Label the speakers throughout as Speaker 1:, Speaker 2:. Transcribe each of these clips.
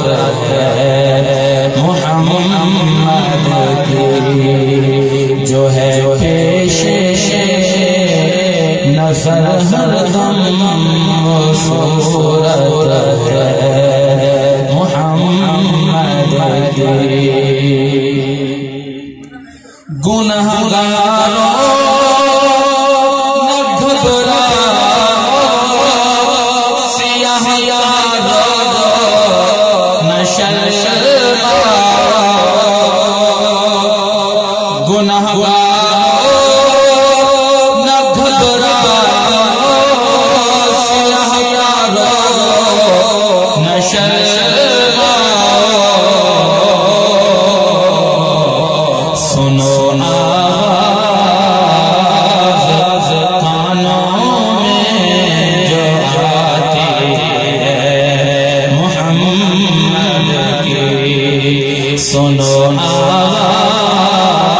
Speaker 1: है मोहम्मद की, जो है पेशे नज़र हरदम सूरत है मोहम्मद की। गुनहगारों न घबराओ, सियाह यारो न शर्माओ, गुनहगारों न घबराओ, सियाह यारो न शर्माओ, सुनो सुनो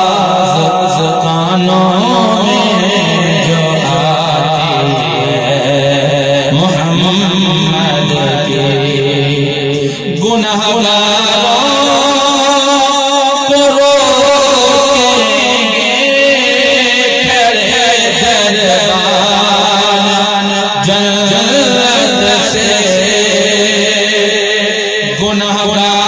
Speaker 1: आवाज़ कानों में जो आती है मोहम्मद की। गुनहगारों को रोकेंगे खड़े दरबान जन्नत से, गुनहगारों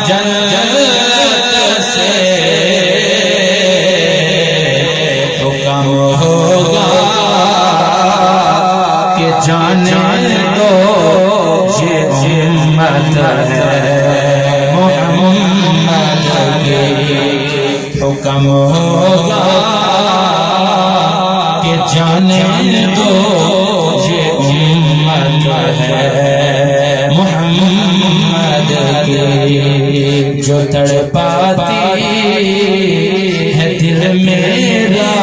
Speaker 1: जन्नत से हुक्म होगा कि जाने दो ये उम्मत है मोहम्मद की। हुक्म होगा कि जाने दो ये उम्मत है मोहम्मद की। जो तड़पाती है दिल मेरा